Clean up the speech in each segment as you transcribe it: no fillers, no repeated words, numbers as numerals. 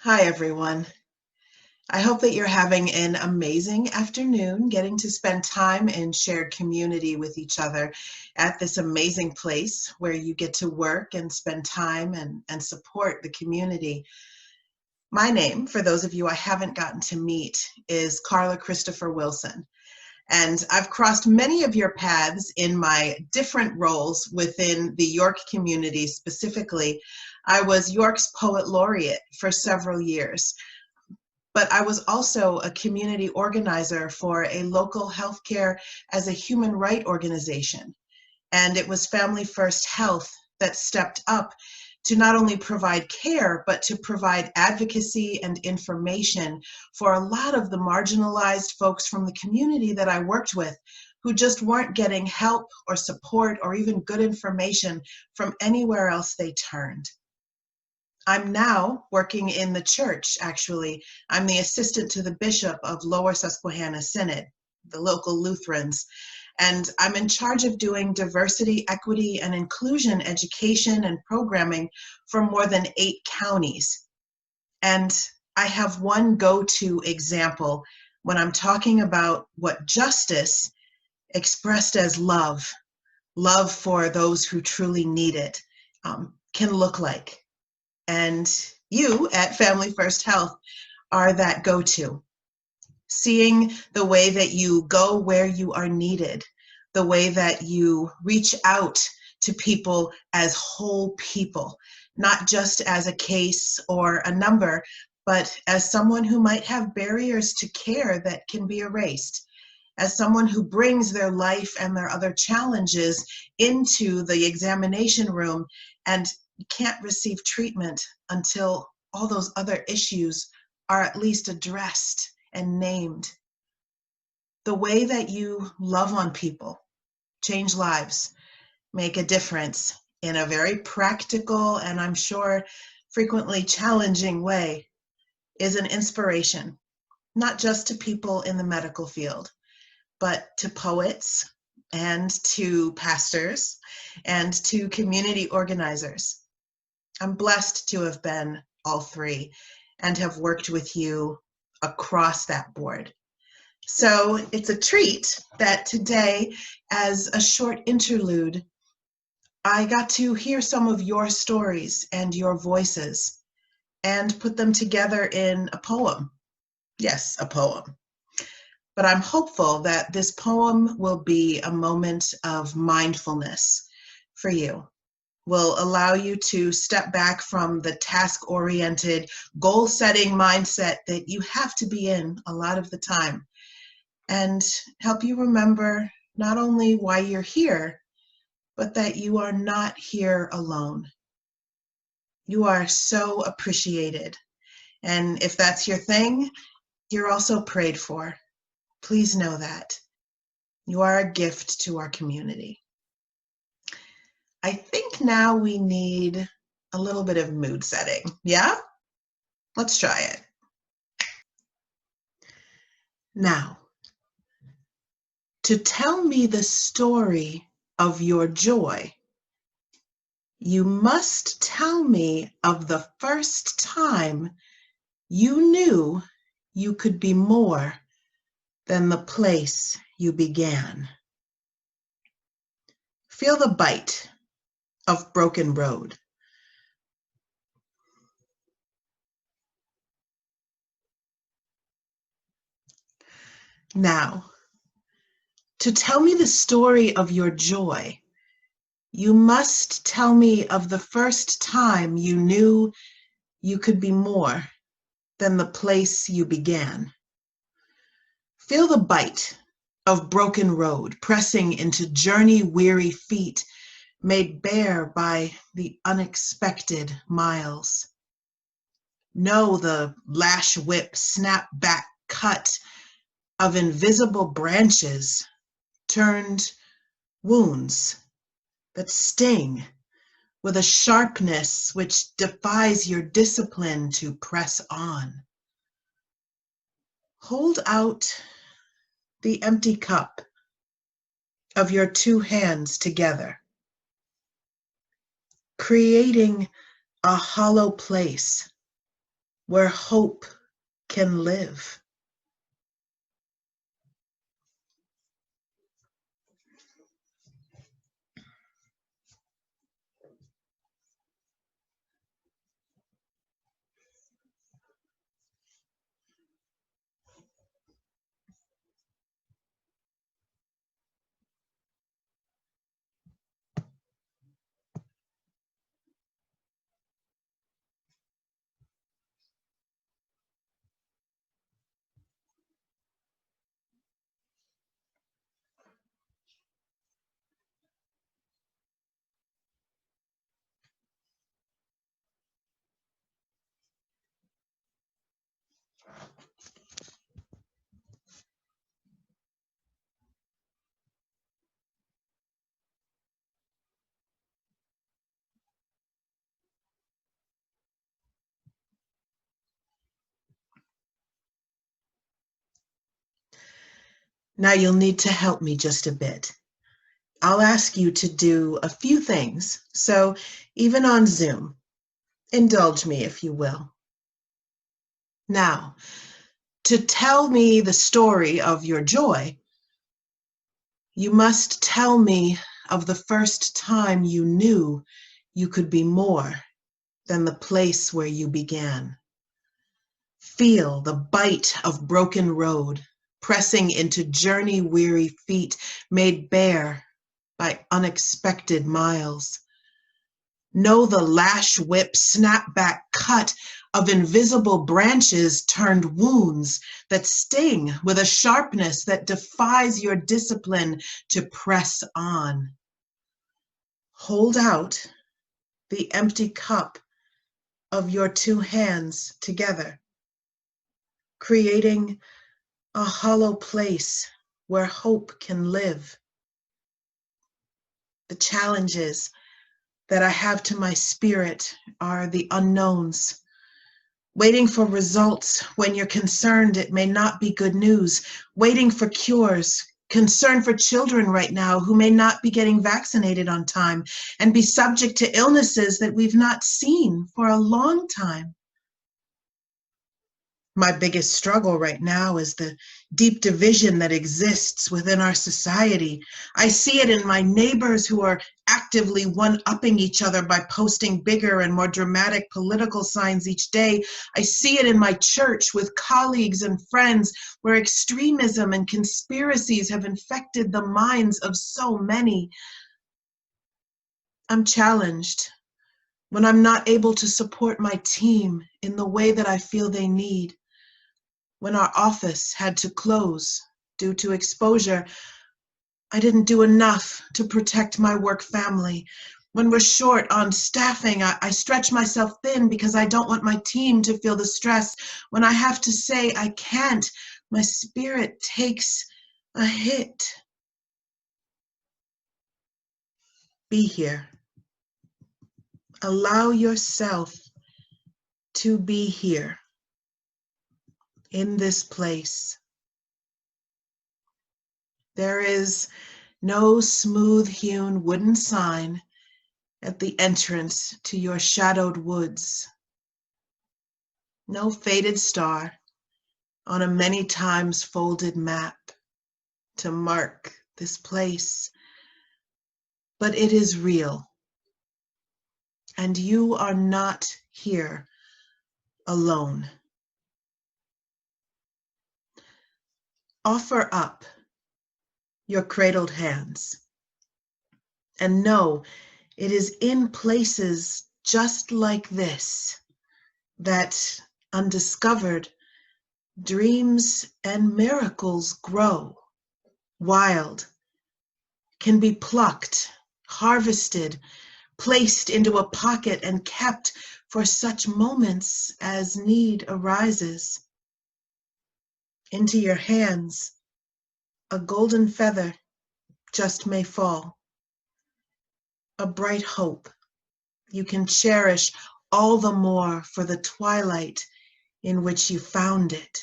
Hi, everyone. I hope that you're having an amazing afternoon, getting to spend time in shared community with each other at this amazing place where you get to work and spend time and support the community. My name, for those of you I haven't gotten to meet, is Carla Christopher Wilson. And I've crossed many of your paths in my different roles within the York community specifically. I was York's Poet Laureate for several years, but I was also a community organizer for a local healthcare as a human right organization. And it was Family First Health that stepped up to not only provide care, but to provide advocacy and information for a lot of the marginalized folks from the community that I worked with who just weren't getting help or support or even good information from anywhere else they turned. I'm now working in the church, actually. I'm the assistant to the bishop of Lower Susquehanna Synod, the local Lutherans. And I'm in charge of doing diversity, equity, and inclusion education and programming for more than 8 counties. And I have one go-to example when I'm talking about what justice expressed as love for those who truly need it, can look like. And you at Family First Health are that go-to. Seeing the way that you go where you are needed, the way that you reach out to people as whole people, not just as a case or a number, but as someone who might have barriers to care that can be erased, as someone who brings their life and their other challenges into the examination room and can't receive treatment until all those other issues are at least addressed and named. The way that you love on people, change lives, make a difference in a very practical and I'm sure frequently challenging way is an inspiration, not just to people in the medical field, but to poets and to pastors and to community organizers. I'm blessed to have been all three and have worked with you across that board. So it's a treat that today, as a short interlude, I got to hear some of your stories and your voices and put them together in a poem. Yes, a poem. But I'm hopeful that this poem will be a moment of mindfulness for you, will allow you to step back from the task-oriented, goal-setting mindset that you have to be in a lot of the time, and help you remember not only why you're here, but that you are not here alone. You are so appreciated. And if that's your thing, you're also prayed for. Please know that. You are a gift to our community. I think now we need a little bit of mood setting. Yeah? Let's try it. Now, to tell me the story of your joy, you must tell me of the first time you knew you could be more than the place you began. Feel the bite of broken road. Now, to tell me the story of your joy, you must tell me of the first time you knew you could be more than the place you began. Feel the bite of broken road pressing into journey-weary feet made bare by the unexpected miles. Know the lash whip snap back cut of invisible branches turned wounds that sting with a sharpness which defies your discipline to press on. Hold out the empty cup of your 2 hands together, creating a hollow place where hope can live. Now you'll need to help me just a bit. I'll ask you to do a few things, so even on Zoom, indulge me if you will. Now, to tell me the story of your joy, you must tell me of the first time you knew you could be more than the place where you began. Feel the bite of broken road, pressing into journey-weary feet made bare by unexpected miles. Know the lash whip snapback cut of invisible branches turned wounds that sting with a sharpness that defies your discipline to press on. Hold out the empty cup of your two hands together, creating a hollow place where hope can live. The challenges that I have to my spirit are the unknowns. Waiting for results when you're concerned it may not be good news. Waiting for cures. Concern for children right now who may not be getting vaccinated on time and be subject to illnesses that we've not seen for a long time. My biggest struggle right now is the deep division that exists within our society. I see it in my neighbors who are actively one-upping each other by posting bigger and more dramatic political signs each day. I see it in my church with colleagues and friends where extremism and conspiracies have infected the minds of so many. I'm challenged when I'm not able to support my team in the way that I feel they need. When our office had to close due to exposure, I didn't do enough to protect my work family. When we're short on staffing, I stretch myself thin because I don't want my team to feel the stress. When I have to say I can't, my spirit takes a hit. Be here. Allow yourself to be here in this place. There is no smooth-hewn wooden sign at the entrance to your shadowed woods. No faded star on a many times folded map to mark this place. But it is real, and you are not here alone. Offer up your cradled hands and know it is in places just like this that undiscovered dreams and miracles grow. Wild, can be plucked, harvested, placed into a pocket and kept for such moments as need arises. Into your hands, a golden feather just may fall. A bright hope you can cherish all the more for the twilight in which you found it.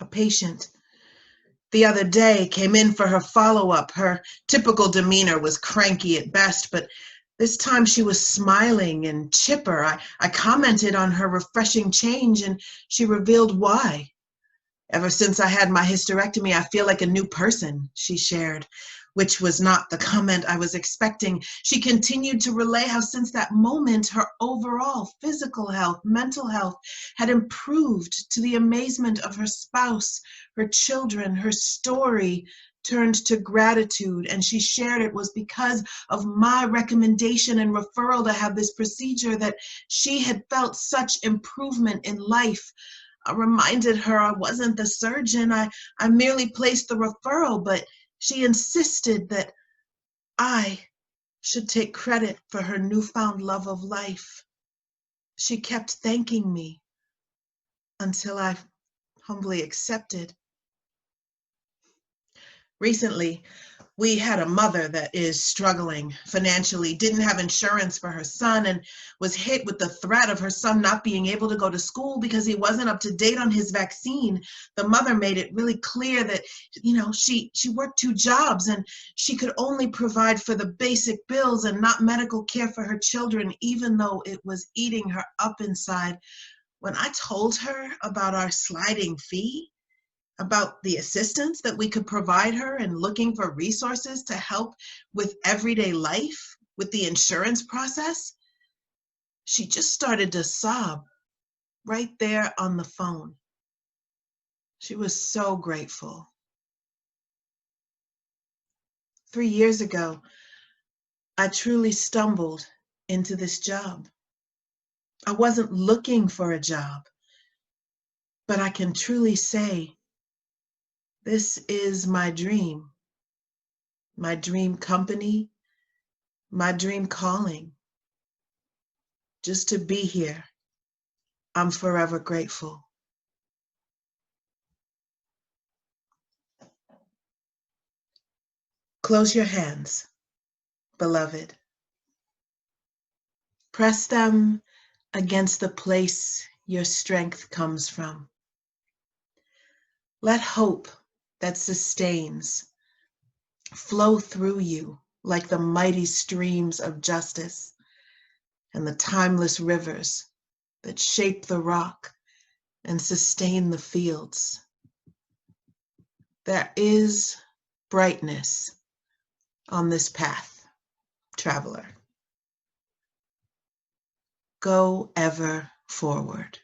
A patient the other day came in for her follow-up. Her typical demeanor was cranky at best, but This time she was smiling and chipper. I commented on her refreshing change, and she revealed why. Ever since I had my hysterectomy, I feel like a new person, she shared, which was not the comment I was expecting. She continued to relay how since that moment, her overall physical health, mental health had improved to the amazement of her spouse, her children. Her story turned to gratitude, and she shared it was because of my recommendation and referral to have this procedure that she had felt such improvement in life. I reminded her I wasn't the surgeon. I merely placed the referral, but she insisted that I should take credit for her newfound love of life. She kept thanking me until I humbly accepted. Recently, we had a mother that is struggling financially, didn't have insurance for her son, and was hit with the threat of her son not being able to go to school because he wasn't up to date on his vaccine. The mother made it really clear that, she worked 2 jobs and she could only provide for the basic bills and not medical care for her children, even though it was eating her up inside. When I told her about our sliding fee, about the assistance that we could provide her and looking for resources to help with everyday life, with the insurance process, she just started to sob right there on the phone. She was so grateful. 3 years ago, I truly stumbled into this job. I wasn't looking for a job, but I can truly say this is my dream company, my dream calling. Just to be here, I'm forever grateful. Close your hands, beloved. Press them against the place your strength comes from. Let hope that sustains flow through you like the mighty streams of justice and the timeless rivers that shape the rock and sustain the fields. There is brightness on this path, traveler. Go ever forward.